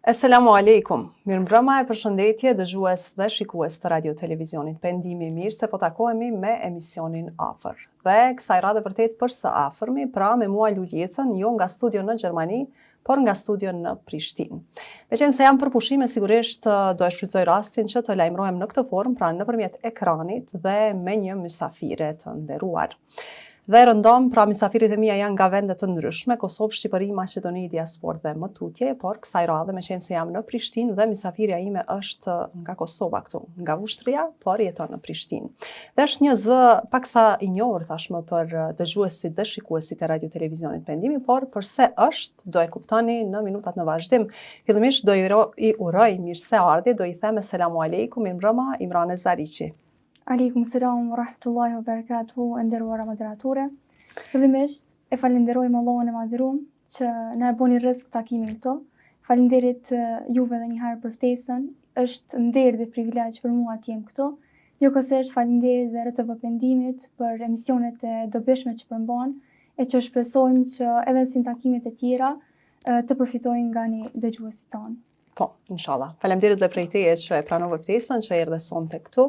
Assalamu alaikum. Mirëmbrëma e përshëndetje dëgjues dhe shikues të radio televizionit Pendimi i Mirë se po takohemi me emisionin Afër. Dhe kësaj radhe vërtet për së afërmi, pra me mua Luljecën, jo nga studio në Gjermani, por nga studio në Prishtinë. Meqense jam për pushime, sigurisht do e shfrytëzoj rastin që të lajmërohem në këtë formë, pra nëpërmjet ekranit dhe me një mysafire të nderuar. Dhe rëndom, pra mysafirit e mia janë nga vende të ndryshme, Kosovë, Shqipëri, Maqedoni, diasporë dhe më tutje, por kësaj radhe me qenë se jam në Prishtinë dhe mysafirja ime është nga Kosova këtu, nga Ushtria, por jeton në Prishtinë. Dhe është një zë paksa i njohur tashmë për dëgjuesit dhe shikuesit e radio televizionit Pendimi, por përse është, do e kuptoni në minutat në vazhdim. Fillimisht do i uroj mirëseardhje, do i them selamu aleikum, mirëmbrëma, Imrane Zariqi. Aleikum selam wa rahmatullahi wa barakatuhu, nderuara moderatorë. Fillimisht e falenderojmë Allahun e Madhëruar që na e boni rrezik takimin këtu. Faleminderit juve edhe një herë për ftesën. Është nder dhe privilegj për mua të jem këtu. Njëkohësisht faleminderit dhe RTV Pendimit për emisionet e dobishme që përmban e që shpresojmë që edhe si në takimet e tjera të përfitojnë nga një dëgjuesit tonë. Po, inshallah. Faleminderit dhe prej teje që e pranove ftesën, që erdhe sonte këtu.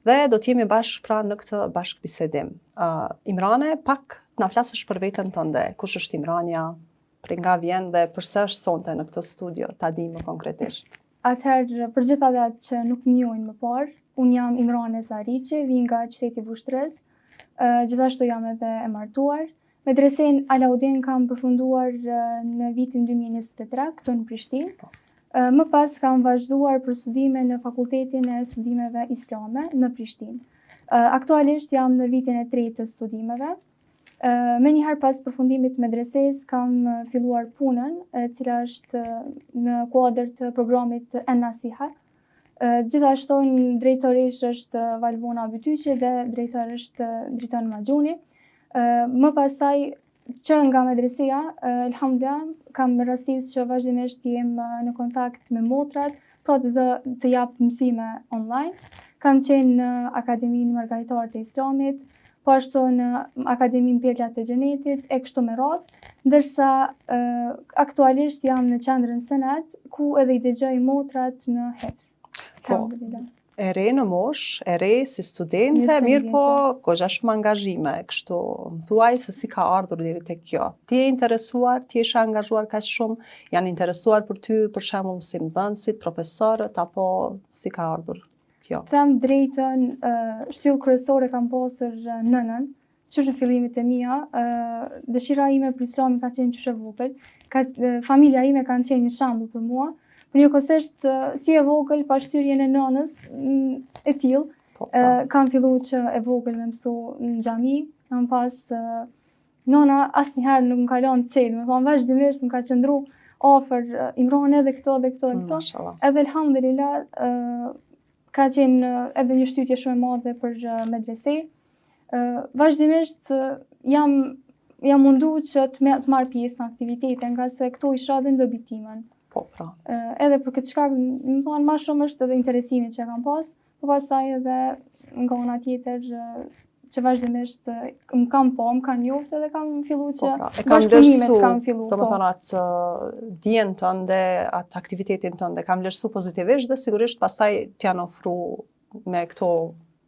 Dhe do t'jemi bashkë pra në këtë bashkëbisedim. Imrane, pak na flasësh për veten tënde. Kush është Imrania? Prej nga vjen dhe pse është sonte në këtë studio? Ta di më konkretisht. Atëherë, për gjithë ata që nuk më njohin më parë, unë jam Imrane Zariqi, vi nga qyteti Vushtrës. Gjithashtu jam edhe e martuar. Medresen Alaudin kam përfunduar në vitin 2023 këtu në Prishtinë. Më pas kam vazhduar për studime në Fakultetin e Studimeve Islame në Prishtinë. Aktualisht jam në vitin e 3 të studimeve. Me njëherë pas përfundimit medreses kam filluar punën, cila është në kuadër të programit En-Nasiha. Gjithashtu në drejtoresh është Valvona Bytyqi dhe drejtor është Driton Maxhuni. Më pastaj që nga medresia, elhamdulillah, kam rastis që vazhdimisht jem në kontakt me motrat, pra dhe të jap mësime online. Kam qenë në Akademinë Margaritarë të Islamit, po ashtu në Akademinë Perlat të Xhenetit, e kështu me radhë, ndërsa aktualisht jam në qendrën Senet, ku edhe i dëgjoj motrat në Hefs. Alhamdulillah. E re në mosh, e re si studente, mirë po goxha shumë angazhime, kështu më thuaj se si ka ardhur deri tek kjo. Ti je interesuar, ti je angazhuar kaq shumë, janë interesuar për ty, për shembull si nxënësit, profesorët, apo si ka ardhur kjo? Them drejtën, shtyllë kryesore kam pasur nënën, që është në fillimit e mia, dëshira ime për Islamin ka qenë qysh e vogël, familja ime kanë qenë një shembull për mua. Njëkohësisht si e vogël pa shtyrjen e nënës e tillë, kam filluar që e vogël me mësu në xhami, kam pas nëna asnjëherë nuk më ka lënë të çel, më thon vazhdimisht më ka qëndru afër Imran edhe këto dhe këto dhe këto. Edhe elhamdulillah ka qenë edhe një shtytje shumë e madhe për medrese. Vazhdimisht jam mundu që të marr pjesë në aktivitete, nga se këto isha edhe në dobitimin. Edhe për këtë shkak, më thonë, ma shumë është edhe interesimi që kam pas, po pastaj edhe nga ona tjetër që vazhdimisht më kanë njoftë edhe kam fillu që bashkëpunimet kam fillu. Do më thonë atë dijen tënde, atë aktivitetin tënde, kam vlerësu pozitivisht dhe sigurisht pastaj t'janë ofru me këto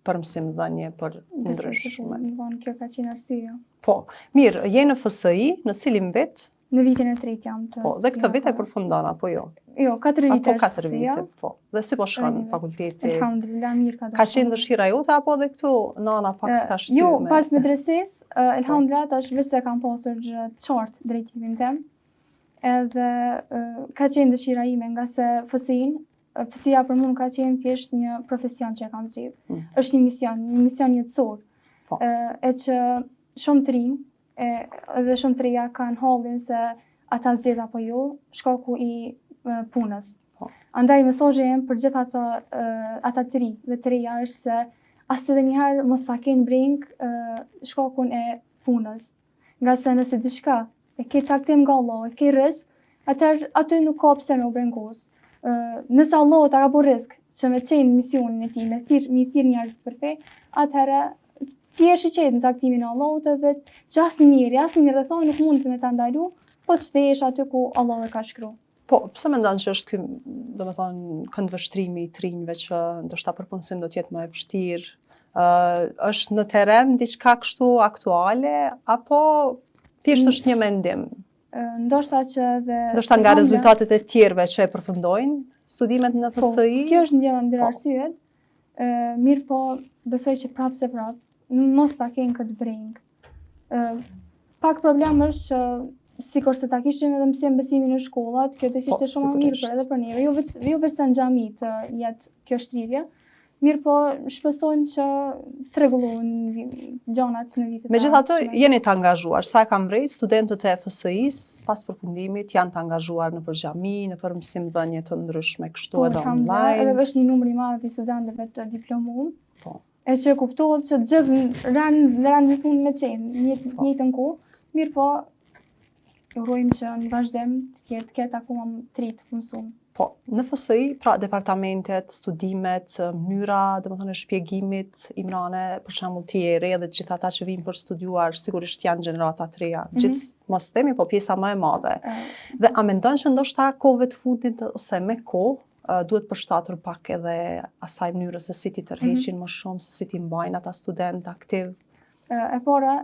përmësim dhënie për ndryshme. Më thonë, kjo ka qenë arsyeja. Po, mirë, je në FSI, në cilin vit? Në vitin e 3 jam të Po, dhe këtë vit e përfundon, apo jo? Jo, 4 vite është 4 vite, po. Dhe si po shkon fakulteti? Elhamdulillah, mirë ka Ka qenë dëshira jote, apo dhe këtu nana fakt ka shtyr? Jo, pas medreses, elhamdulillah, tash vërse kam pasur të qartë drejtimin tem, edhe ka qenë dëshira ime nga se FSI-ja për mua ka qenë thjesht një profesion që e kam zgjedhur. Është një mision jetësor. E që shumë të rinj edhe shumë të reja kanë hallin se ata zgjedh apo jo, shkaku i punës. Andaj mesazhi im për gjithë ata të ri dhe të reja është se as edhe njëherë mos ta kenë breng shkakun e punës. Nga se nëse diçka e ke caktim nga Allah, e ke risk, atëherë aty nuk ka pse me u brengos. Nëse Allah ta ka bërë risk që me qenë misionin e tij, me thirr njerëz për fe, atëherë ti je i qetë në caktimin e Allahut edhe që asnjëri rrethon nuk mund të me ta ndalu, po që të jesh aty ku Allah e ka shkruar. Po, pse mendon që është ky, domethënë, këndvështrimi i trinjve që ndoshta për punësim do të jetë më e vështirë? Është në terren diçka kështu aktuale apo thjesht është një mendim? Ndoshta që edhe Ndoshta nga rezultatet e tjerëve që e përfundojnë studimet në Po, FSI? kjo është njëra ndër arsyet. Mirë po, besoj që prapë mos ta kenë këtë breng. Pak problem është që sikur se ta kishim edhe mësim besimi në shkollat, kjo do ishte shumë më mirë edhe për neve. Jo vetëm në xhami të jetë kjo shtrivje. Mirë po, shpresojmë që të rregullohen gjanat në vitet. Megjithatë, jeni të angazhuar. Sa e kam vrejt, studentët e FSI-s pas përfundimit janë të angazhuar në për xhami, në për mësimdhënie të ndryshme kështu edhe online. Edhe është një numër i madh i studentëve të diplomuar. Po. E që kuptohet që gjithë randës mund me qenë njëjtën kohë, mirë po, urojmë që në vazhdim të ketë akoma të ri të punësuar. Po, në FSI, pra departamentet, studimet, mënyra, domethënë shpjegimit, Imrane, për shembull ti e re dhe të gjithë ata që vinë për studiuar, sigurisht janë gjenerata të reja. Gjithë mos themi, po pjesa më e madhe. Dhe a mendon që ndoshta kohëve të fundit ose me kohë duhet përshtatur pak edhe asaj mënyrës se si ti tërheqin më shumë, se si ti mbajnë ata student aktiv? E para,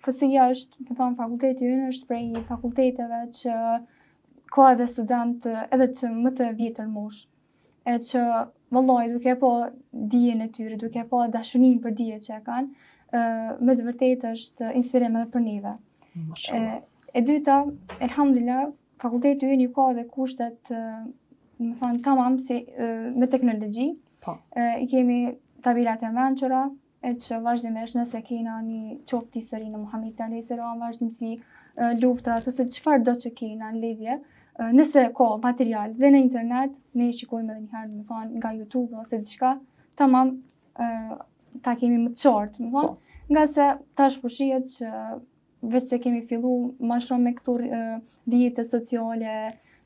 FSI-ja është, më thonë, fakulteti ynë është prej fakulteteve që ka edhe student edhe të më të vjetër mosh. E që vëllai duke po dijen e tyre, duke po dashurinë për dijet që e kanë, me të vërtetë është inspirim edhe për neve. E dyta, elhamdulillah, fakulteti ynë ka edhe kushtet, më thonë, tamam si me teknologji. I kemi tabelat e mençura, e që vazhdimisht nëse kena një qoftë historinë në Muhamedit alayhis salam, vazhdimsi luftrat ose çfarë do që kena në lidhje, nëse ka material dhe në internet, ne shikojmë edhe njëherë, më thonë, nga YouTube ose diçka, tamam ta kemi më të qartë, më thonë, nga se tash po shihet që veç se kemi fillu më shumë me këto rrjetet sociale,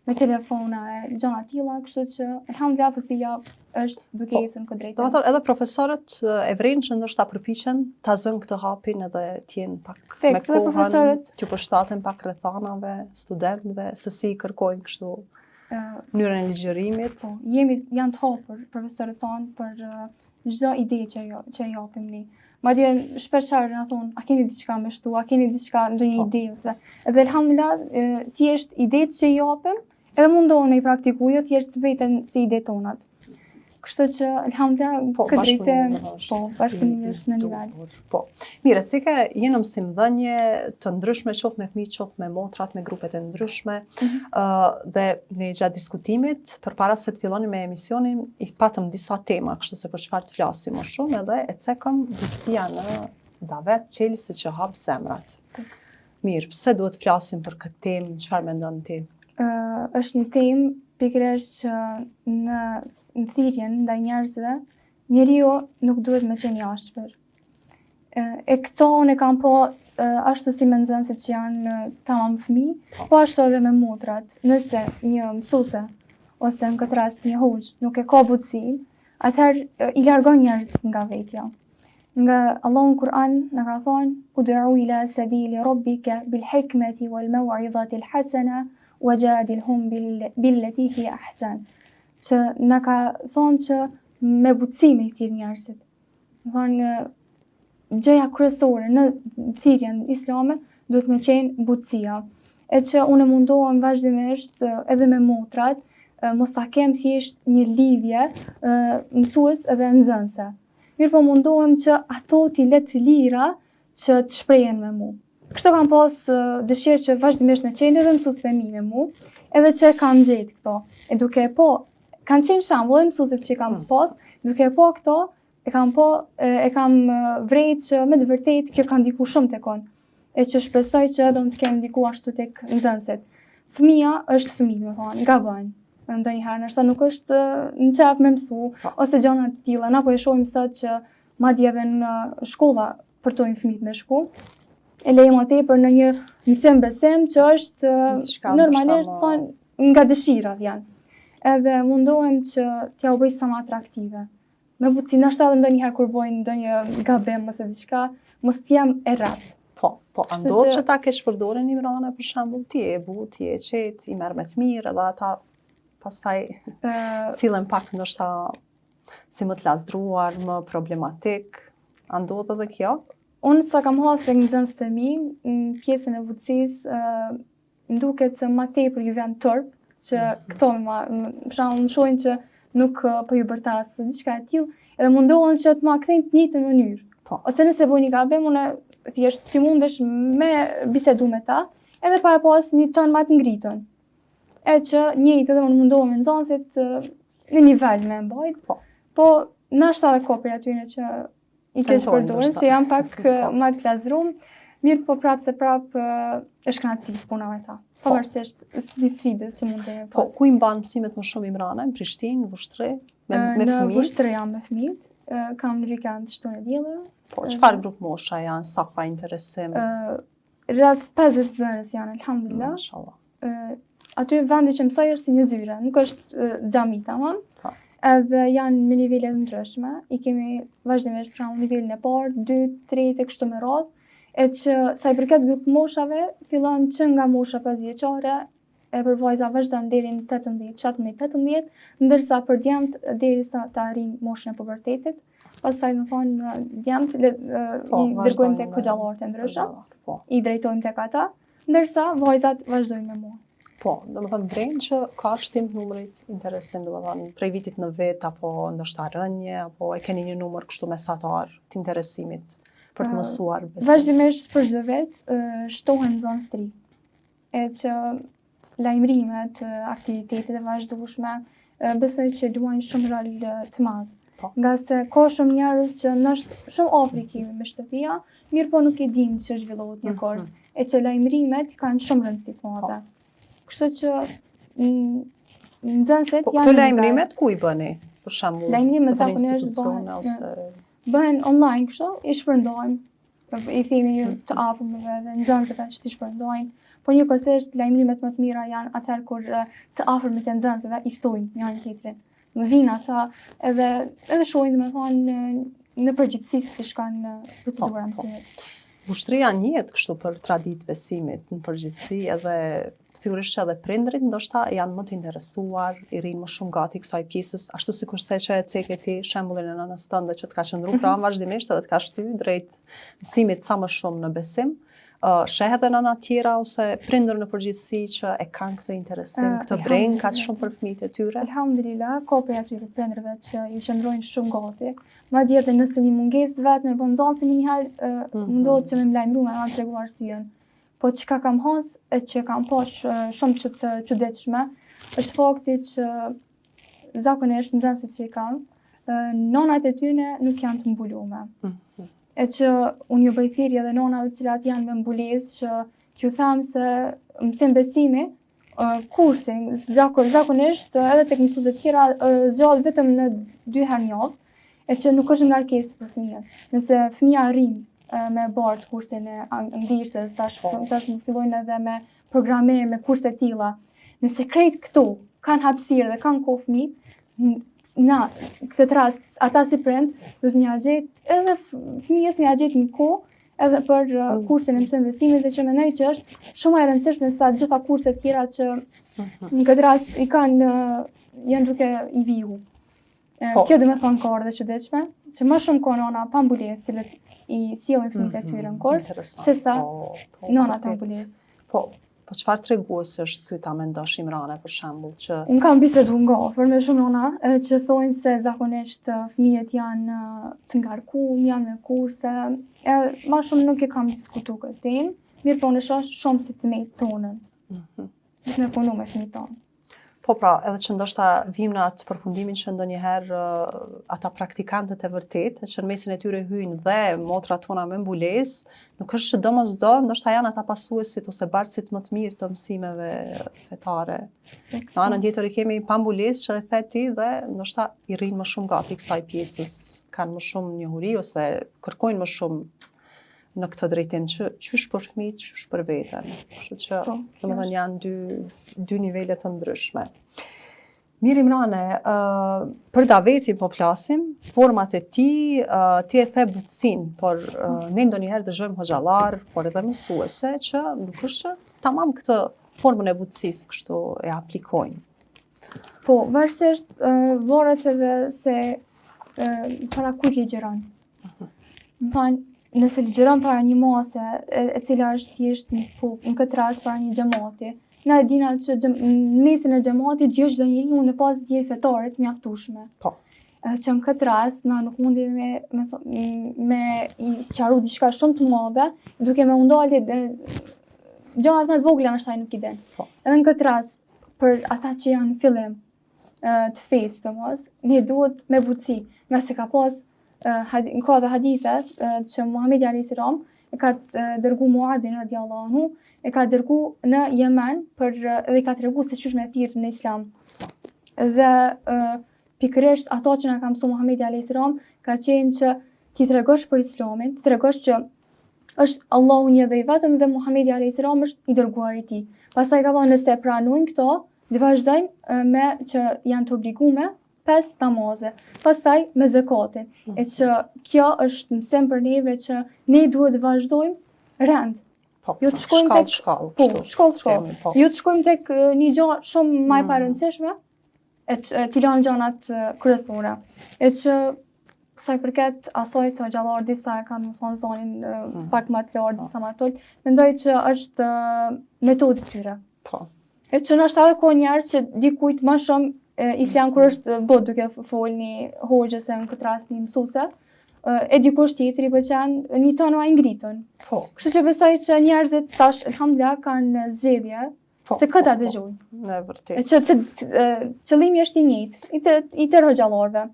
me telefona e gjëra të tilla, kështu që elhamdulillah FSI-ja është duke ecën këtë drejtim. Domethënë edhe profesorët e vrinë që ndoshta përpiqen ta zënë këtë hapin edhe të jenë pak me kohën, që përshtaten pak rrethanave, studentëve, se si kërkojnë kështu mënyrën e ligjërimit. Po, janë të hapur profesorët tanë për çdo ide që japim ne. Madje shpeshherë na thonë, a keni diçka me shtu, a keni diçka ndonjë ide ose. Edhe elhamdulillah, thjesht idetë që japim, edhe mundohen me i praktikuar, jo thjesht vetëm si ide tonat. Kështu që elhamdulillah këtë drejtim, bashkëpunimi është në nivel. Po. Mirë, Cike, jeni në mësimdhënie të ndryshme, qoftë me fëmijë, qoftë me motrat, me grupet e ndryshme, dhe ne gjatë diskutimit, përpara se të filloni me emisionin, i patëm disa tema, kështu se për çfarë të flasim më shumë, edhe e cekëm butësia në davet qelësi që hap zemrat. Mirë, pse duhet të flasim për këtë temë, çfarë mendon ti? Është një temë pikërisht që në thirrjen ndaj njerëzve, njeriu nuk duhet me qenë jashtëpër. E këto unë kam po ashtu si me nxënësit që janë tamam fëmijë, po ashtu edhe me motrat. Nëse një mësuese ose në këtë rast një hoxh nuk e ka butësinë, atëherë i largon njerëzit nga vetja. Nga Allahu në Kur'an na ka thonë: "Ud'u ila sabili rabbika bil hikmati wal maw'izati al hasana wajadilhum billati hiya ahsan." Që na ka thonë që me butësi me i thirr njerëzit. Do thonë gjëja kryesore në thirrjen islame duhet me qenë butësia. E që unë mundohem vazhdimisht edhe me motrat, mos ta kem thjesht një lidhje mësues edhe nxënëse. Mirë po mundohem që ato t'i le të lira që të shprehen me mu. Kështu kam pas dëshirë që vazhdimisht me qenë edhe mësuesit e mi me mu, edhe që kam gjetë këto. E duke po, kanë qenë shembull edhe mësuesit që kam pas, duke po këto, e kam vrejt që me të vërtet kjo ka ndiku shumë tek unë. E që shpresoj që do të kem ndiku ashtu tek nxënësit. Fëmia është fëmijë, më thonë, gabon. Ndonjëherë nështë nuk është në qaf me mësu, ose gjona të tilla. Na po e shohim sot që madje edhe në shkolla përtojnë fëmijët me shku. E lejmë atë për në një mësim besim që është normalisht nga dëshira vjen. Edhe mundohem që t'ja u bëj sa më atraktive. Me butësi, nështë edhe ndonjëherë kur bojnë ndonjë gabim ose diçka, mos t'jem e rratë. Po, ndodh që ta kesh përdorur një Imrane për shembull, ti je e butë, ti je e qetë, i merr me të mirë, edhe ata pastaj sillen pak ndoshta si më të lasdruar, më problematik. A ndodh edhe kjo? Unë sa kam hasë nxënësit të mi, në pjesën e butësisë, më duket se ma tepër ju vjen turp, që këto për shembull më shohin që nuk po ju bërtas diçka e tillë, edhe mundohen që të ma kthejnë të njëjtën mënyrë. Ose nëse bëj një gabim, unë thjesht ti mundesh me bisedu me ta, edhe pa e pas një ton më të ngritën. E që njëjtë edhe unë mundohem me nxënësit në nivel me mbajt, po nashta edhe kopër atyre që i kesh përdorur, që jam pak më të lazrum, mirë po prapë se prapë është kënaqësi puna me ta. Pavarësisht sfidës që mund të pas. Po, ku i mban mësimet më shumë Imrane? Në Prishtinë, në Vushtrri, me fëmijët? Në Vushtrri jam me fëmijët, kam në vikend shtunë e diellëve. Po, çfarë grup mosha janë, sa ka interesim? Rreth 50 zënës janë, alhamdulillah. Mashallah. Aty vendi që mësoj është si një zyre, nuk është xhami tamam. Edhe janë me nivele të ndryshme. I kemi vazhdimisht për shembull nivelin e parë, 2, 3 tek kështu me radhë. E që sa i përket grup moshave, fillon që nga mosha 5 vjeçare, e për vajza vazhdon deri në 18, ndërsa për djemt derisa të arrijnë moshën e pubertetit. Pastaj më thonë djemt i dërgojmë tek xhallarë të ndryshëm, i drejtojmë tek ata, ndërsa vajzat vazhdojnë me mua. Po, domethënë vren që ka shtim numrit interesim, domethënë prej vitit në vit apo ndoshta rënje, apo e keni një numër kështu mesatar të interesimit për të mësuar besim. Vazhdimisht për çdo vit shtohen nxënës të ri. E që lajmërimet, aktivitetet e vazhdueshme besoj që luajnë shumë rol të madh. Nga se ka shumë njerëz që nështë shumë afër kemi me shtëpia, mirë po nuk e dinë që zhvillohet një kurs, e që lajmërimet kanë shumë rëndësi të madhe. Kështu që nxënësit janë... Këto lajmërimet ku i bëni? Për shembull, lajmërimet në institucione ose... Bëhen online kështu, i shpërndajmë, i themi një të afërmëve dhe nxënësve që t'i shpërndajnë, por njëkohësisht lajmërimet më të mira janë atëherë kur të afërmit e nxënësve i ftojnë njërin tjetrin. Vinë ata edhe shohin domethënë në përgjithësi se si shkon procedura mësimit. Ushtria njihet kështu për traditë besimit në përgjithësi, edhe sigurisht që edhe prindrit ndoshta janë më të interesuar, i rinë më shumë gati kësaj pjesës, ashtu sikurse që e ceke ti shembullin e nënës tënde që të ka qëndruar pranë vazhdimisht edhe të ka shty drejt mësimit sa më shumë në besim. Shehet edhe nëna tjera ose prindër në përgjithësi që e kanë këtë interesim, këtë breng kaq shumë për fëmijët e tyre? Alhamdulillah, ka prej atyre prindërve që i qëndrojnë shumë gati. Madje edhe nëse një mungesë të vetme po nxënësi njëherë mundohet që me lajmëruar me anë treguar arsyën. Po çka kam has e që kam pas shumë të çuditshme, është fakti që zakonisht nxënësit që i kam, nonat e tyre nuk janë të mbulume. E që unë ju bëj thirrje edhe nonave cilat janë me mbulesë që ju them se mësim besimi, kursin, zakonisht edhe tek mësuesit të tjera zgjall vetëm në 2 herë në javë, e që nuk është ngarkesë për fëmijët. Nëse fëmia arrin me bart kursin e anglishtës, tash më fillojnë edhe me programim, me kurse të tilla. Nëse krejt këtu kanë hapësirë dhe kanë kohë fëmijët, në këtë rast, ata si prind, do të mja gjetë, edhe fëmijës mja gjetë një kohë edhe për kursin e mësim besimit, dhe që mendoj që është shumë e rëndësishme sa gjitha kurset tjera që në këtë rast janë duke i viju. Kjo dhe me thonë ka orë dhe çuditshme, që më shumë ka nona pa mbulesë, cilët i sjellin fëmijët e tyre në kurs, sesa nona pa mbulesë. Po çfarë treguesi është ky ta mendosh Imrane për shembull që unë kam biseduar nga afër me shumë nona që thonë se zakonisht fëmijët janë të ngarkuar, janë në kurse, më shumë nuk e kam diskutuar këtë temë, mirë po në shoh shumë si të mejtë tonën. Me punu me fëmijët tonë. Po pra, edhe që ndoshta vim në atë përfundimin që ndonjëherë ata praktikantët e vërtet, që në mesin e tyre hyjnë dhe motrat tona me mbulesë, nuk është që domosdo, ndoshta janë ata pasuesit ose bartësit më të mirë të mësimeve fetare. Në anën tjetër i kemi pa mbulesë që e the ti dhe ndoshta i rrinë më shumë gati kësaj pjesës, kanë më shumë njohuri ose kërkojnë më shumë në këtë drejtim që qysh për fëmijët, qysh për veten. Kështu që domethënë janë dy nivele të ndryshme. Mirë Imrane, për Davetin po flasim, format e ti e the butësin, por ne ndonjëherë dëgjojmë hoxhallar, por edhe mësuese që nuk është që tamam këtë formën e butësisë kështu e aplikojnë. Po, varësisht varet edhe se para kujt ligjeron. Më thonë, nëse ligjeron para një mase e cila është thjesht në këtë rast para një xhamati, na e dina që në mesin e xhamatit jo çdo njeriu në pas dije fetare të mjaftueshme. Po. Që në këtë rast na nuk mundi me i sqaru diçka shumë të madhe, duke me undalë gjanat më të vogla në shtaj nuk i den. Po. Edhe në këtë rast, për ata që janë në fillim të fesë të mos, ne duhet me butësi, nga se ka pas ka dhe hadithe që Muhamedi alayhis salam e ka dërgu Muadhin radiallahu anhu, e ka dërgu në Yemen dhe i ka tregu se çysh me thirrë në Islam. Dhe pikërisht ato që na ka mësuar Muhamedi alayhis salam ka qenë që ti tregosh për Islamin, ti tregosh që është Allahu një dhe i vetëm dhe Muhamedi alayhis salam është i dërguari i tij. Pastaj ka thonë nëse pranojnë këto, dhe vazhdojnë me që janë të obligume 5 namaze, pastaj me zakatin. E që kjo është mësim për neve që ne duhet të vazhdojmë rend. Po, Jo të shkojmë tek shkollë. Po. Jo të shkojmë tek një gjë shumë më e parëndësishme, t'i lëmë gjanat kryesore. E që kësaj përket asaj se hoxhallar disa e kanë thonë zonin pak më të lartë, disa më të ulët, mendoj që është metodë e tyre. Po. E që nështë edhe ko njerës që dikujt më shumë i flan kur është duke folë një hoxhës e në këtë rast një mësuese, e dikush tjetër i pëlqen një tonë më ngritën. Po. Kështu që besoj që njerëzit tash elhamdulillah kanë zgjedhje se këta dëgjojnë. Në vërtet. E që qëllimi është i njëjtë, i tërë hoxhallarëve.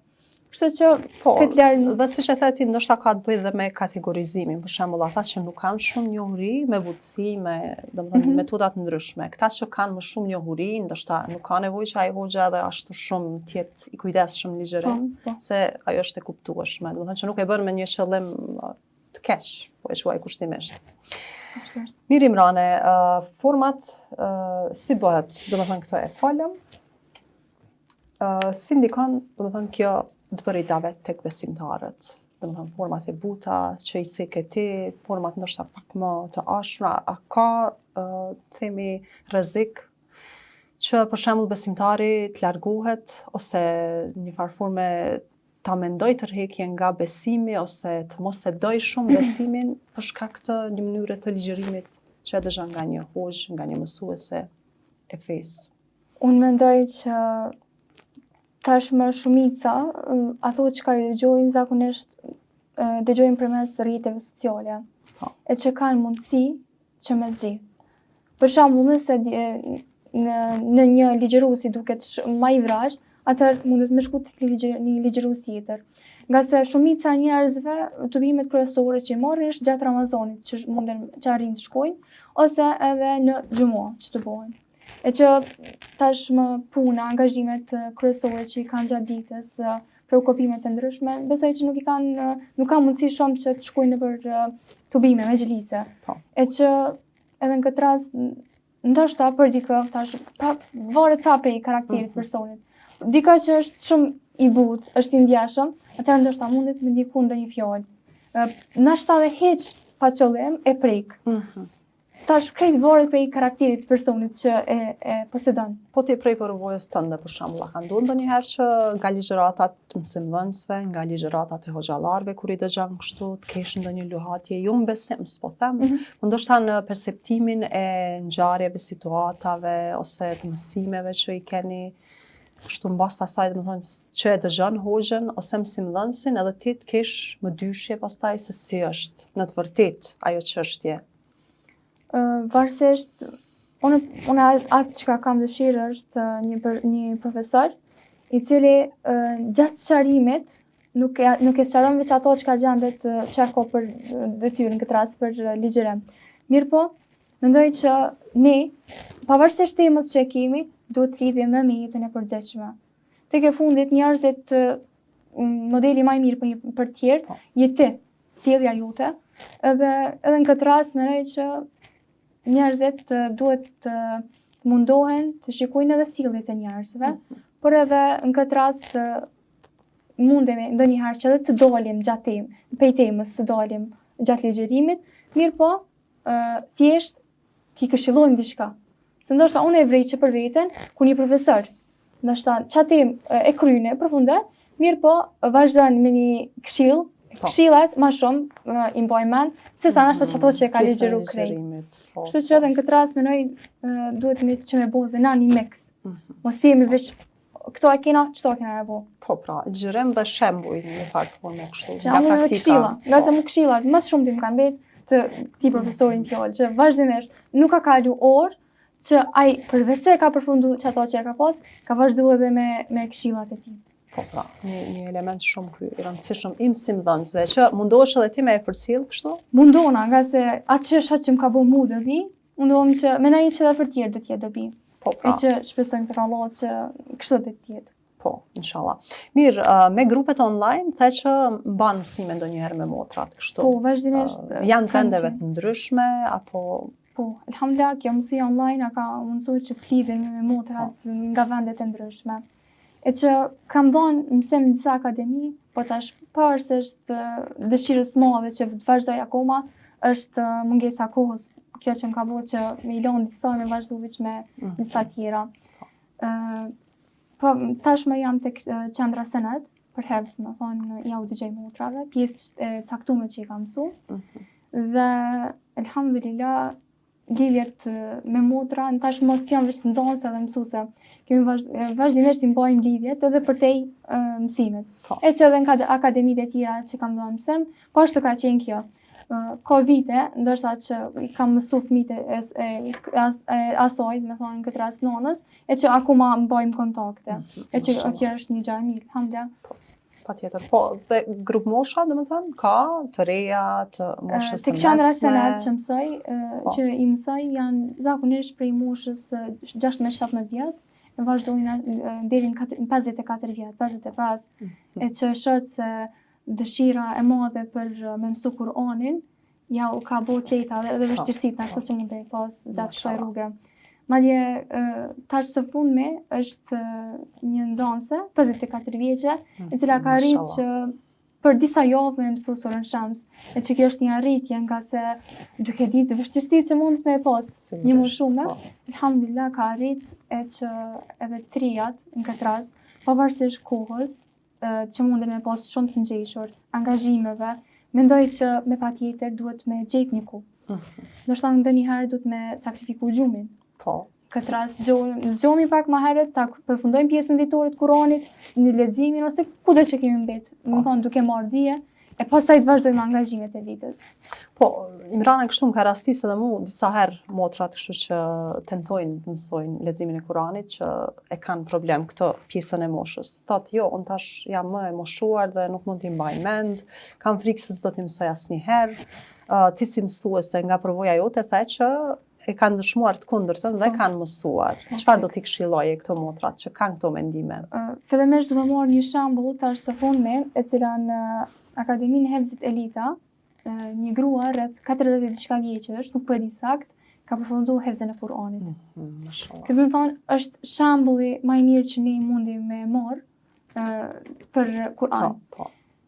Kështu që këtë lërë... Dhe si që theti, ndoshta ka të bëjë dhe me kategorizimin, për shembull ata që nuk kanë shumë njohuri, me butësi, me metodat ndryshme. Këta që kanë më shumë njohuri, ndoshta nuk ka nevojë që ai hoxha edhe ashtu shumë të jetë i kujdesshëm në ligjërim, se ajo është e kuptueshme. Domethënë që nuk e bën me një qëllim të keq, po e quaj kushtimisht. Mirë Imrane, format si bëhet, domethënë këtë e falëm. Si ndikon, domethënë kjo të bëri davet tek besimtarët, domethënë format e buta që i cek e ti, format ndoshta pak më të ashpra, a ka themi rrezik që për shembull besimtari të largohet ose një farë forme ta mendoj tërheqje nga besimi ose të mos e doj shumë besimin për shkak të një mënyre të ligjërimit që e dëgjon nga një hoxh, nga një mësuese e fesë? Unë mendoj që tashmë shumica, ato që ka i dëgjojnë zakonisht dëgjojnë përmes rrjeteve sociale, e që kanë mundësi që me zgjidh. Për shembull, nëse në një ligjërues i duket më i vrasht, atëherë mundet me shku tek një ligjërues tjetër. Nga se shumica njerëzve tubimet kryesore që i marrin është gjatë Ramazanit, që arrin të shkojnë, ose edhe në xhumo që të bëhen. E që tashmë puna, angazhimet kryesore që i kanë gjatë ditës, preokupimet e ndryshme, besoj që nuk kanë mundësi shumë që të shkojnë nëpër tubime, me xhelise. E që edhe në këtë rast, ndoshta për dikë, varet prapë prej karakterit personit. Dika që është shumë i butë, është i ndjeshëm, atëherë ndoshta mundet me ndiku ndonjë fjalë. Ndoshta edhe hiç pa qëllim e prek. Tash krejt varet prej karakterit të personit që e posedon. Po ti prej përvojës tënde për shembull, a ka ndodhur ndonjëherë që nga ligjëratat të mësimdhënësve, nga ligjëratat e hoxhallarëve kur i dëgjon kështu të kesh ndonjë luhatje, jo në besim, s'po them, por ndoshta në perceptimin e ngjarjeve, situatave ose të mësimeve që i keni kështu mbas asaj, domethënë që e dëgjon hoxhën ose mësimdhënësin, edhe ti të kesh më dyshje pastaj se si është në të vërtetë ajo çështje. Varësisht, unë atë që kam dëshirë është një profesor i cili gjatë sqarimit nuk e sqaron veç ato që ka gjendet që e ka për detyrë në këtë rast për ligjërim. Mirë po, mendoj që ne, pavarësisht temës që e kemi, duhet të lidhjem me jetën e përgjithshme. Tek e fundit njerëzit modeli më i mirë për të tjerë je ti, sjellja jote, edhe në këtë rast mendoj që njerëzit duhet të mundohen të shikojnë edhe sjelljet e njerëzve, por edhe në këtë rast mundemi ndonjëherë që edhe të dalim pej temës të dalim gjatë ligjerimit, mirë po, thjesht t'i këshillojmë diçka. Se ndoshta unë e vrej që për veten, ku një profesor, ndoshta çfarë temë e kryne, përfundet, mirë po, vazhdon me një këshill, këshillat më shumë i mbajnë mend se sa ndoshta çato që e ka ligjeru krejt. Kështu që edhe në këtë rast mendoj duhet që me bëhet dhe na një mix. Mos jemi veç këto e kena, çto e kena e bo. Po pra, gjërim dhe shembuj në fakt po me kështu. Nga praktika. Nga se më këshillat, më shumë ti më kanë mbet të këtij profesorin fjalë që vazhdimisht nuk ka kalu orë që ai përveç se ka përfundu çato që e ka pas, ka vazhduar edhe me këshillat e tij. Po pra, një element shumë ky i rëndësishëm i mësimdhënësve që mundohesh edhe ti me e përcjell kështu? Mundona, nga se atë që më ka bëu mua dobi, mundohem që mendoj që edhe për tjerë do të jetë dobi. Po pra. E që shpresojmë tek Allah që kështu do të jetë. Po, inshallah. Mirë, me grupet online, the që mban mësime ndonjëherë me motrat kështu. Po, vazhdimisht. Janë vendeve të ndryshme apo po, elhamdulillah, kjo mësi online ka mundsuar që të lidhemi me motrat nga vende të ndryshme. E që kam dhënë mësim në disa akademi, por tash pavarësisht dëshirës madhe që të vazhdoj akoma, është mungesa kohës. Kjo që më ka bërë që me i lënë disa me vazhdu veç me disa tjera. Po tashmë jam tek qendra Senet për hefs, më thonë ja u dëgjoj motrave, pjesë caktuar që i kam mësu. Dhe elhamdulillah lidhjet me motra, tashmë mos jam veç nxënëse dhe mësuese. Kemi vazhdimisht i mbajmë lidhjet edhe përtej mësimit. E që edhe në akademitë e tjera që kam dhënë mësim, po ashtu ka qenë kjo. Ka vite, ndoshta që i kam mësu fëmijët e asoj, me thonë në këtë rast nonës, e që akoma mbajmë kontakte. E që kjo është një gjë e mirë, alhamdulillah. Patjetër. Po, dhe grup mosha, domethënë, ka të reja, të moshës së mesme. Tek qendra Senet që mësoj, që i mësoj janë zakonisht prej moshës 16-17 vjet, e vazhdojnë deri në 54 vjet, 55, e që shoh se dëshira e madhe për me mësu Kur'anin, ja u ka bëu të lehta edhe vështirësitë ashtu që një deri pas gjatë kësaj rruge. Madje tash së fundmi është një nxënëse 54 vjeçe, e cila ka arritur që për disa javë me mësu surën Shams, e që kjo është një arritje nga se duke ditë vështirësitë që mund të me pas një më shumë, alhamdulillah ka arrit e që edhe të rijat në këtë rast, pavarësisht kohës, që mundën me pas shumë të ngjeshur, angazhimeve, mendoj që me patjetër duhet me gjetë një kohë. Ndoshta ndonjëherë duhet me sakrifiku gjumin. Po. Këtë rast zgjohemi pak më herët, ta përfundojmë pjesën ditore të Kuranit, në leximin ose kudo që kemi mbet, do të thonë duke marrë dije, e pastaj të vazhdojmë angazhimet e ditës. Po, Imrana kështu më ka rastisë edhe mu disa herë motrat kështu që tentojnë të mësojnë leximin e Kuranit që e kanë problem këtë pjesën e moshës. Thotë jo, unë tash jam më e moshuar dhe nuk mund t'i mbaj mend, kam frikë se s'do t'i mësoj asnjëherë. Ti si mësuese nga përvoja jote the që e kanë dëshmuar të kundërtën dhe kanë mësuar. Çfarë do t'i këshilloje këto motrat që kanë këto mendime? Fillimisht do të marr një shembull tash së fundmi, e cila në Akademinë e Hefzit Elita, një grua rreth 40 diçka vjeçësh, nuk po e di sakt, ka përfunduar hefzën e Kuranit. Këtë do të thonë është shembulli më i mirë që ne mundi me marr për Kur'an.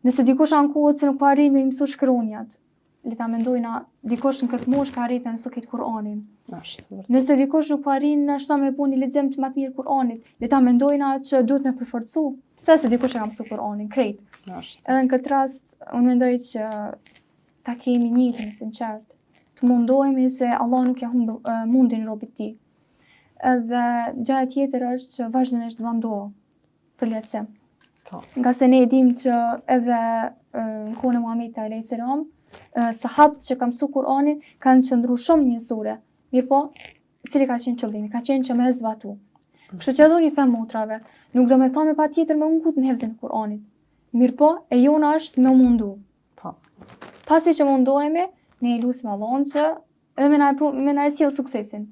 Nëse dikush ankohet se nuk po arrin me mësu shkronjat, le ta mendojna dikush në këtë moshë ka arritur të mësoj këtë Kur'anin. Nëse dikush nuk po arrin ashtu me punë një lexim të më të mirë Kur'anit, le ta mendojna që duhet me përforcu. Pse se dikush e ka mësuar Kur'anin krejt. Edhe në këtë rast unë mendoj që ta kemi niyetën sinqert. Të mundohemi se Allah nuk ja humb mundin robit të tij. Edhe gjëja tjetër është që vazhdimisht vandohu për lehtësim. Nga se ne e dim që edhe në kohën e Muhamedit alayhis salam sahabët që kanë mësuar Kur'anin kanë qëndruar shumë në një sure. Mirpo, cili ka qenë qëllimi? Ka qenë që me zbatu. Kështu që edhe unë i them motrave, nuk do me thonë patjetër me ungut në hefzën e Kur'anit. Mirpo, e jona është me mundu. Pasi që mundohemi, ne i lutim Allahun që edhe me na e sjell suksesin.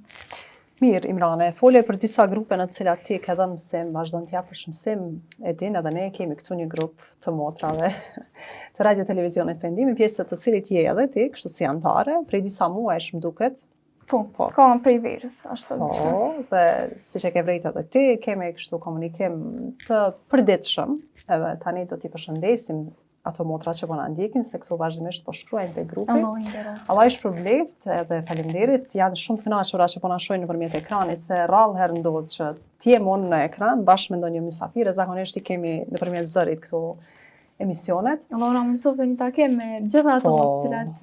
Mirë, Imrane, folje për disa grupe në të cilat ti ke dhënë mësim, vazhdon t'ja për mësim, e din edhe ne kemi këtu një grup të motrave të radio televizionit Pendimi, pjesë të cilit je edhe ti, kështu si antare, prej disa muajsh më duket, Po, Po. ka prej verës, ashtu Po, diçka. dhe si që ke vrejtë edhe ti, kemi kështu komunikim të përditshëm, edhe tani do t'i përshëndesim ato motra që po na ndjekin, se këtu vazhdimisht po shkruajnë te grupi. Allah i nderoft. Allah i shpërbleft edhe faleminderit, janë shumë të kënaqura që po na shohin nëpërmjet ekranit, se rrallë herë ndodh që ti je unë në ekran bashkë me ndonjë mysafire, zakonisht i kemi nëpërmjet zërit këtu emisionet. Allah na mësoft një takim me gjitha ato Po. të cilat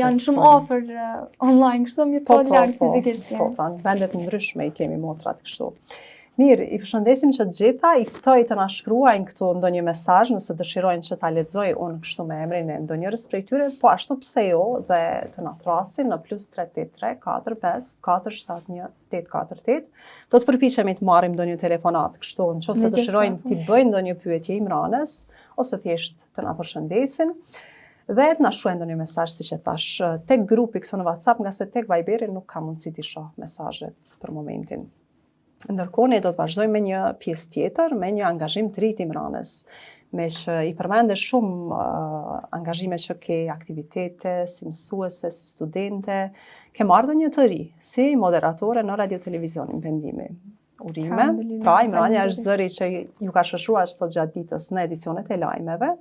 janë shumë afër online, kështu mirë po larg fizikisht Po, janë. pra në vendet ndryshme i kemi motrat kështu. Mirë, i përshëndesim që të gjitha, i ftoj të na shkruajnë këtu ndonjë mesazh nëse dëshirojnë që ta lexoj unë kështu me emrin e ndonjërs prej tyre, po ashtu pse jo dhe të na thrasin në +383 45 471 848. Do të përpiqemi të marrim ndonjë telefonat kështu nëse Me dëshirojnë gjithë t'i bëjnë ndonjë pyetje Imranës ose thjesht të na përshëndesin. Dhe të na shkruajnë ndonjë mesazh siç e thash tek grupi këtu në WhatsApp, nga se tek Viberi nuk ka mundësi t'i shoh mesazhet për momentin. Ndërkohë ne do të vazhdojmë me një pjesë tjetër, me një angazhim të ri të Imranës, me që i përmende shumë angazhime që ke, aktivitete, si mësuese, si studente, ke marrë dhe një të ri, si moderatore në radio televizionin Pendimi. Urime, Alhamdulillah, pra Imrania faleminderit. është zëri që ju ka shoqëruar sot gjatë ditës në edicionet e lajmeve,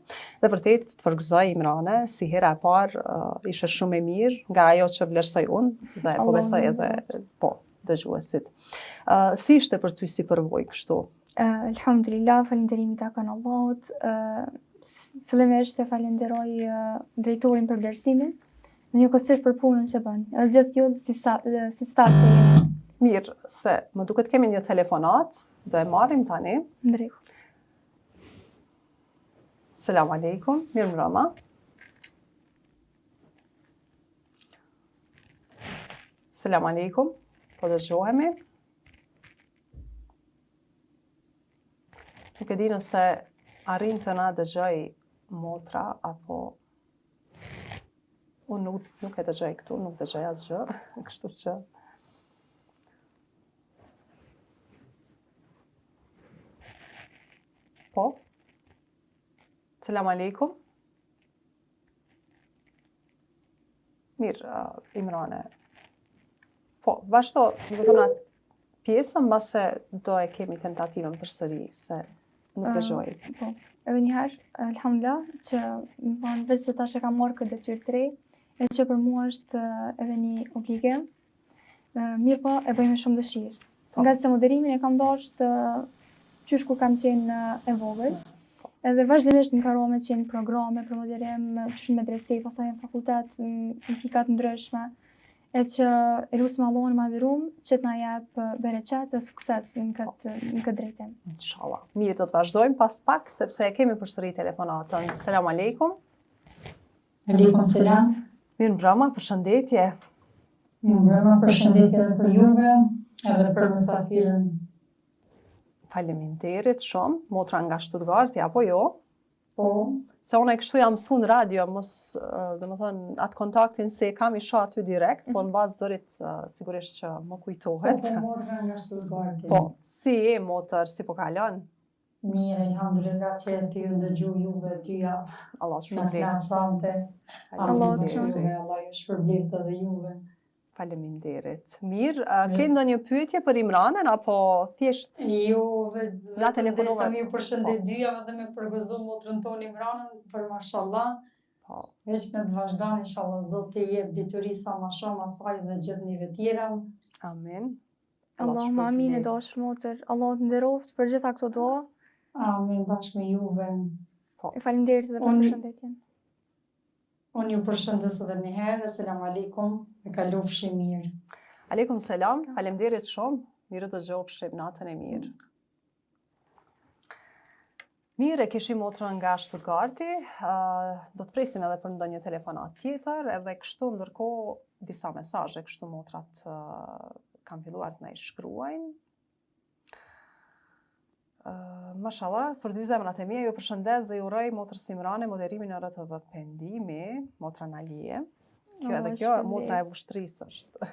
dhe vërtet të përgëzoj Imrane, si hera e parë ishe shumë e mirë nga ajo që vlerësoj unë, dhe po Allah besoj më edhe po dëgjuesit. Si ishte për ty si përvojë kështu? Alhamdulillah, falënderimi takon Allahut. Fillimisht e falenderoj drejtorin për vlerësimin, dhe njëkohësisht për punën që bën. Edhe gjithë ju si staf që jeni. Mirë, se më duket kemi një telefonat, do e marrim tani. Ndrejku. Selam aleikum, mirë mbrëma. Selam aleikum, po dëgjohemi. Nuk e di nëse arrin të na dëgjoj motra, apo unë nuk e dëgjoj këtu, nuk dëgjoj asgjë, kështu që po. Selam aleikum. Mirë, Imrane. Po, vazhdo, do të thonë atë pjesën, mbase do e kemi tentativën përsëri, se nuk dëgjoj. Po, edhe njëherë, alhamdulillah, që më thonë veç se tash e kam marrë këtë detyrë të re, e që për mua është edhe një obligim, mirë po e bëj me shumë dëshirë. Po. Nga se moderimin e kam dashur qysh kur kam qenë e vogël, edhe vazhdimisht më ka rrome të qenë programe për moderim, qysh në medrese, pastaj në fakultet, në pikat ndryshme, e që e lusim Allahun madhërum që të na jap bereqet e sukses në këtë drejtim. Inshallah. Mirë, do të vazhdojmë pas pak, sepse e kemi përsëri telefonatën. Selam aleikum. Aleikum selam. Mirë mbrëma, përshëndetje. Mirë mbrëma, përshëndetje edhe për juve, edhe për mysafirën. Faleminderit shumë, motra nga Stuttgarti, apo jo? Po, Se unë e kështu jam mësu në radio, mos, dhe më thënë, atë kontaktin se e kam i shoh aty direkt, po në bazë zërit sigurisht që më kujtohet. motra nga Stuttgarti. Po, si e motër, si po kalon? Mirë, alhamdulillah që ty ndëgju juve ty javë Allah në shpërblet. klasante. Allah të Faleminderit. qoftë. Allah ju shpërblet edhe juve. Faleminderit. Mirë, ke ndonjë pyetje për Imranën, apo thjesht Jo, Na telefonova. mi ju përshëndet dyjave dhe me përgëzu motrën tonë Imranën për mashallah. po, Veç në të vazhdon, inshallah, Zoti i jep dituri sa më shumë asaj dhe gjithë njëve tjera. amin. Allah më amin e shpërblet. dashur motër, Allah të nderoft për gjitha këto dua. Amin, bashkë me juve. E faleminderit edhe për Unë- përshëndetjen. Unë ju përshëndes edhe një herë, selam aleikum, e kalofshi mirë. Aleikum selam, faleminderit shumë. Mirë të dëgjofshim, natën e mirë. Mirë, e kishim motrën nga Stuttgarti, do të presim edhe për ndonjë telefonat tjetër, edhe kështu ndërkohë disa mesazhe kështu motrat kanë filluar të na i shkruajnë. Mashallah, për dy zemrat e mia ju përshëndes dhe ju uroj motrës Imrane moderimin në RTV Pendimi, motra Nalie. Kjo edhe kjo motra e vushtrisë është.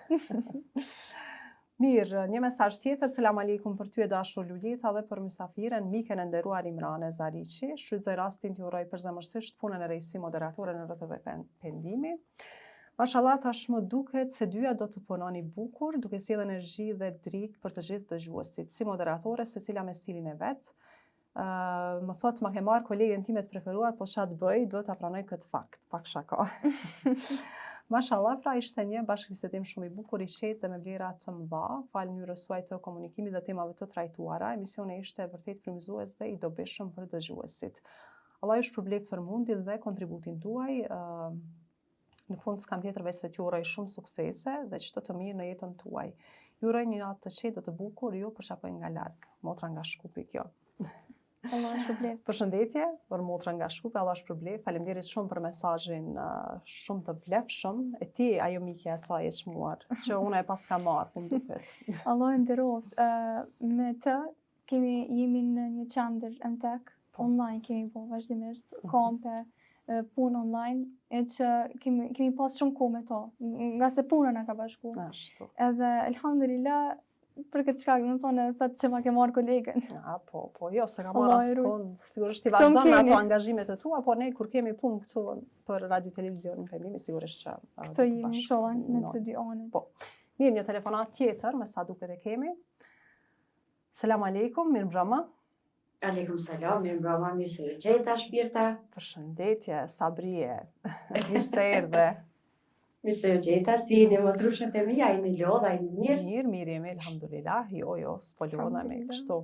Mirë, një mesazh tjetër, selam aleikum për ty e dashur Lulita dhe për mysafiren miken e nderuar Imrane Zariqi. Shfrytëzoj rastin t'ju uroj përzemërsisht punën e rejsi moderatore në RTV Pendimi. Mashallah, tashmë duket se dyja do të punoni bukur, duke sjellë energji dhe dritë për të gjithë dëgjuesit. Si moderatore, secila me stilin e vet. Më thot, ma ke marrë kolegen time të preferuar, po ç'a të bëj, duhet ta pranoj këtë fakt. Pak shaka. Mashallah, pra ishte një bashkëbisedim shumë i bukur, i qetë dhe me vlera të mëdha, falë mënyrës suaj të komunikimit dhe temave të trajtuara. Emisioni ishte vërtet frymëzues dhe i dobishëm për dëgjuesit. Allah ju shpërblet për mundin dhe kontributin tuaj. Në fund s'kam tjetër veç se t'ju uroj shumë suksese dhe çdo të mirë në jetën tuaj. Ju uroj një natë të qetë dhe të bukur, ju përshapoj nga larg. Motra nga Shkupi kjo. Allah shpërblet. Përshëndetje për motra nga Shkupi, Allah shpërblet. Faleminderit shumë për mesazhin shumë të vlefshëm. E ti ajo mikja e saj e çmuar, që unë e pas ka marrë, po më duket. Allah e nderoft. Me të jemi në një qendër MTech, online kemi po vazhdimisht, kompe, punë online, e që kemi pas shumë kohë me to, nga se puna na ka bashku. Ashtu. Edhe elhamdulillah për këtë shkak, do të thonë thotë që ma ke marrë kolegen. Po, jo, se ka marrë askund. Sigurisht ti vazhdon me ato angazhimet e tua, por ne kur kemi punë këtu për radio televizionin pendimi, sigurisht që këto jemi inshallah në të dy anët. Po. Mirë, një telefonat tjetër, me sa duket e kemi. Selam aleikum, mirëmbrëma. Aleikum salam, mirëmbrëma, mirë se ju gjeta shpirta. Përshëndetje, Sabrie. Mirë se erdhe. Mirë se ju gjeta, si jeni motrushët e mia, jeni lodha, jeni mirë? Mirë jemi, elhamdulillah. Jo, s'po lodhemi kështu.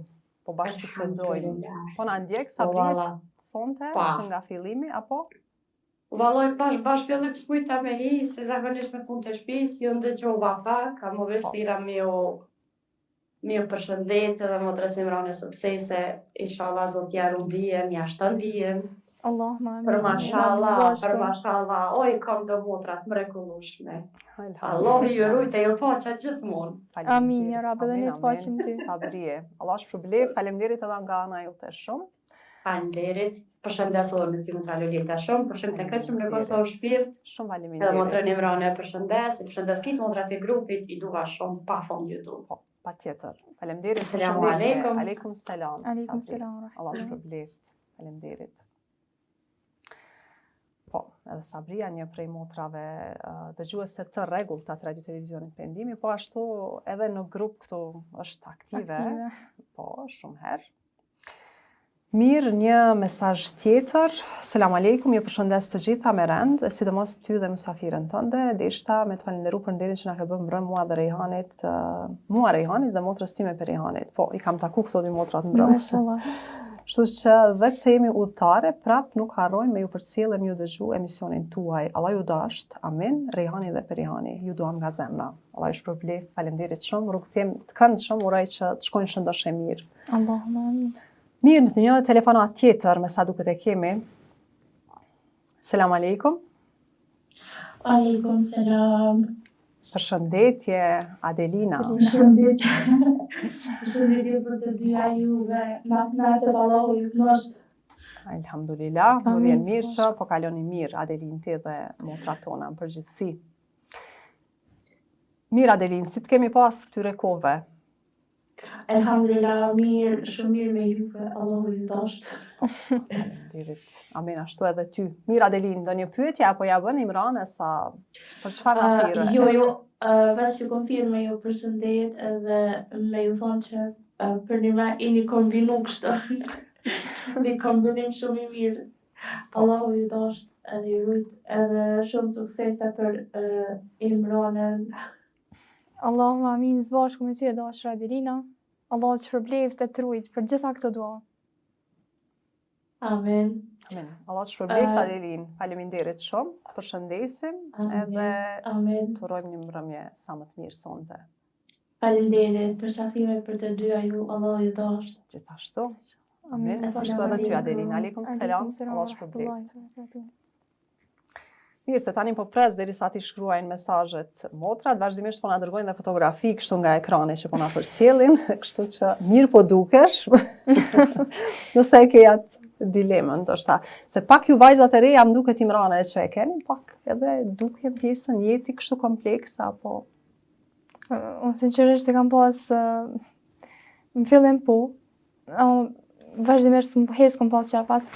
Po bashkëbisedojmë. Po na ndjek Sabrie sonte që nga fillimi apo? Valloj bash fillim s'mujta me hi, se zakonisht me punë të shtëpisë, ju ndëgjova pak, kam më vështira mi u përshëndet dhe motrës Imrane suksese, inshallah zotja rundien, jashtë ndien. Allah ma amin. Për mashallah, oj kam do motrat mrekullueshme. Allah ju rujtë e ju paqa gjithmonë. Amin, ja rabë dhe ne të paqim ty. Sabrie, Allah shpërblet, faleminderit edhe nga ana jote shumë. Faleminderit, përshëndes edhe me ty motra Lolita shumë, përshëndet të këqëm në Kosovë shpirt. Shumë faleminderit. Edhe motrën Imrane përshëndes kitë motrat e grupit, i duha shumë pa fond YouTube. Patjetër. Faleminderit. Selamu aleikum. Aleikum selam. Aleikum selam. Allah shpërblet. Faleminderit. Po, edhe Sabria një prej motrave dëgjuese të rregullta të radio televizionit pendimi, po ashtu edhe në grup këtu është aktive. Po, shumë herë. Mirë, një mesazh tjetër. Selam aleikum, ju përshëndes të gjitha me rend, sidomos ty dhe mysafirën tënde. Deshta me të falenderu për nderin që na ke bërë mbrëm mua dhe Rehanit dhe motrës time për Rehanit. Po, i kam taku këto dy motrat mbrëm. Kështu që dhe pse jemi udhëtare, prap nuk harrojmë me ju përcjellë me ju dëgju emisionin tuaj. Allah ju dasht, amin, Rehani dhe Perihani. Ju duam nga zemra. Allah ju shpërblet, faleminderit shumë, rrugët jem të këndshëm, uroj që të shkojnë shëndosh e mirë. Allahumma amin. Mirë, në të një telefonat tjetër, me sa duket e kemi. Selam aleikum. Aleikum selam. Përshëndetje, Adelina. Përshëndetje. Përshëndetje për të dyja juve. Natën Allahu ju kënaqë. Elhamdulillah, më vjen mirë që po kaloni mirë Adelin ti dhe motrat tona në përgjithësi. Mirë Adelin, si të kemi pas këtyre kohëve? Elhamdulillah, mirë, shumë mirë me juve, Allahu ju dasht. Amin, ashtu edhe ty. Mirë Adelin, do një pyetje apo ja bën Imrane sa për çfarë natyrë? Jo, veç që konfirme ju përshëndet edhe me ju thonë që për një me i një kombinu kështë. Një kombinim shumë i mirë. Allahu ju dasht edhe ju rujt edhe shumë suksese për Imranën. Allahumma amin, zbashku me ty e dashur Adelina. Allah të shpërbleft e të rujt për gjitha këto dua. Amen. Amen. Allah të shpërbleft Adelin. Faleminderit shumë. Përshëndesim edhe të urojmë një mbrëmje sa më të mirë sonte. Faleminderit për shafime për të dyja ju, Allah ju dasht. Gjithashtu. Amen. Ashtu edhe ty Adelin. Aleikum selam. Allah të shpërbleft. Mirë, se tani po pres derisa ti shkruajnë mesazhet motrat, vazhdimisht po na dërgojnë dhe fotografi kështu nga ekrani që po na përcjellin, kështu që mirë po dukesh. Nëse e ke atë dilemën, ndoshta, se pak ju vajzat e reja më duket Imrane që e keni, pak edhe duke pjesën jeti kështu komplekse apo Unë sinqerisht e kam pas në fillim po, vazhdimisht hes kam pas që pas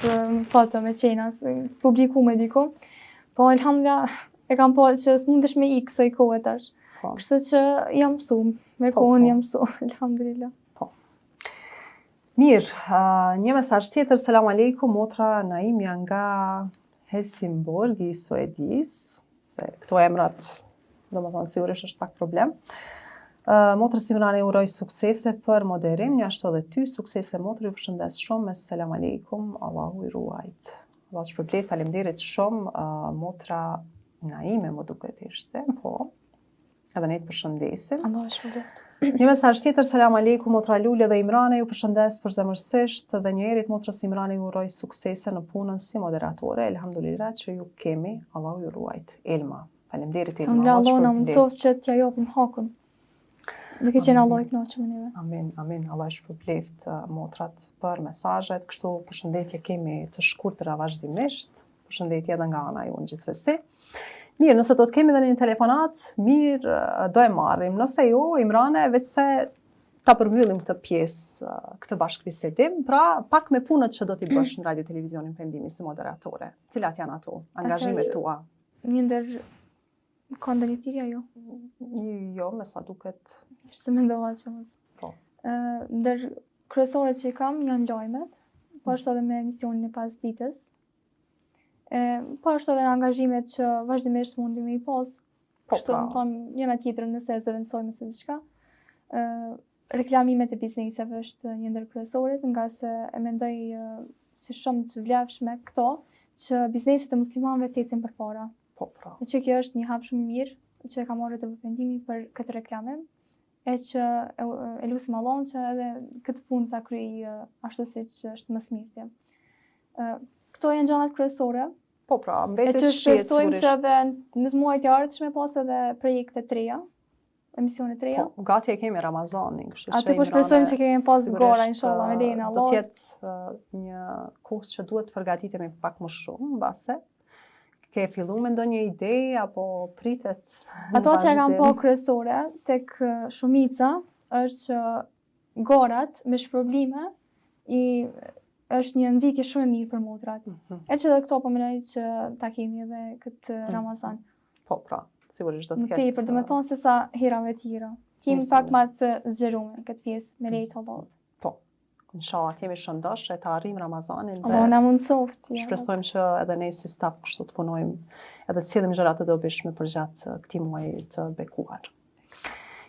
foto me qenas, publiku me diku. Po, alhamdulillah, e kam pa që s'mundesh me ikë kësaj kohe tash. Po. Kështu që jam mësu, me Po, kohën po. jam mësu, elhamdulillah. Mirë, një mesazh tjetër, selam aleikum, motra Naimja nga Helsingborg i Suedis, se këto emrat, domethënë sigurisht është pak problem. Motrës Imrane uroj suksese për moderim, një ashtu edhe ty, suksese motrë, ju përshëndes shumë, me selam aleikum, Allahu i ruajt. Allah të shpërblet, faleminderit shumë, motra Naime më duket ishte, po, edhe ne të përshëndesim. Allah e shpërblet. Një mesazh tjetër, selam aleikum, motra Lule dhe Imrane, ju përshëndes përzemërsisht dhe njerit motrës Imrane ju uroj suksese në punën si moderatore, elhamdulillah që ju kemi, Allahu ju ruajt. Elma, faleminderit Elma. Allah na mësoft që t'ja japim hakun. Duke qenë Allah i kënaqur me neve. Amin, amin. Allah i shpërbleft motrat për mesazhet. Kështu përshëndetje kemi të shkurtra vazhdimisht. Përshëndetje edhe nga ana jonë gjithsesi. Mirë, nëse do të kemi edhe një telefonat, mirë, do e marrim. Nëse jo, Imrane, veç se ta përmbyllim këtë pjesë, këtë bashkëbisedim, pra pak me punët që do t'i bësh në Radio Televizionin Pendimi si moderatore. Cilat janë ato? Angazhimet tua? Një ndër ka ndonjë thirrje jo? Jo, me sa duket. Se mendova që mos. Po. Ndër kryesorët që i kam janë lajmet, po ashtu edhe me emisionin e pasditës. Po ashtu edhe angazhimet që vazhdimisht mundi me i pas. Kështu më thon njëra tjetrën nëse e zëvendësojmë se diçka. Reklamimet e bizneseve është një ndër kryesorët, nga se e mendoj si shumë të vlefshme këto që bizneset e muslimanëve të ecin përpara. Po, pra. E që kjo është një hap shumë i mirë që e ka marrë të Pendimi për këtë reklame. E që e lutim Allahun që edhe këtë punë ta kryej ashtu siç është më së miri. Këto janë gjanat kryesore. Po pra, mbetet e që shpresojmë sigurisht. që edhe në muajt e ardhshme pas edhe projekte të reja, emisione të reja. Po, gati e kemi Ramazanin, kështu që Aty po shpresojmë që kemi pas gora inshallah me lejen e Allahut. Do të jetë një kohë që duhet të përgatitemi pak më shumë, mbase ke filluar me ndonjë ide apo pritet? Ato që e kam pa kryesore tek shumica është që gorat me shpërblime është një nxitje shumë e mirë për motrat. E që edhe këto po mendoj që ta kemi edhe këtë Ramazan. Po, pra, sigurisht do të Më ketë. tepër, domethënë se sa herave tjera. Kemi pak më të zgjeruar këtë pjesë me lejt Allahut. Po. Inshallah kemi shëndosh e të arrim Ramazanin. Allah na mundsoft. Shpresojmë që edhe ne si staf kështu të punojmë edhe të sillim gjëra të dobishme përgjatë këtij muaji të bekuar.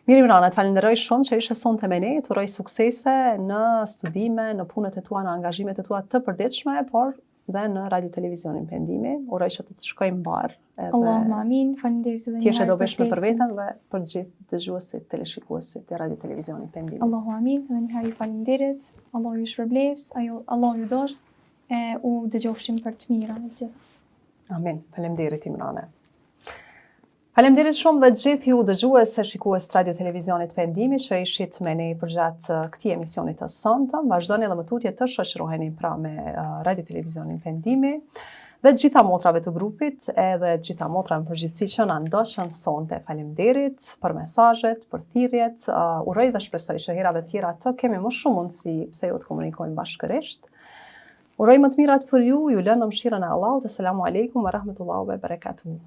Mirë Imrane, të falenderoj shumë që ishe sonte me ne, të uroj suksese në studime, në punët e tua, në angazhimet e tua të përditshme, por dhe në Radio Televizionin Pendimi. Uroj që të shkojmë mbar. Allahumma amin. Faleminderit edhe një herë. Ti je dobishme për veten dhe për gjithë dëgjuesit, teleshikuesit të Radio Televizionit Pendimi. Allahu amin. Edhe një herë faleminderit. Allahu ju shpërbleft, Allahu ju dosh e u dëgjofshim për të mira me të gjitha. Amin. Faleminderit Imrane. Faleminderit shumë dhe gjithë ju dëgjues e shikues të Radio Televizionit Pendimi që ishit me ne përgjatë këtij emisioni të sonte. Vazhdoni edhe më tutje të shoqëroheni pra me Radio Televizionin Pendimi dhe të gjitha motrave të grupit edhe të gjitha motrave në përgjithësi që na ndoqën sonte. Faleminderit për mesazhet, për thirrjet. Uroj dhe shpresoj që herave të tjera të kemi më shumë mundësi pse jo të komunikojmë bashkërisht. Uroj më të mirat për ju lënë në mëshirën e Allahut. Selamu alejkum wa rahmetullahi wa barakatuh.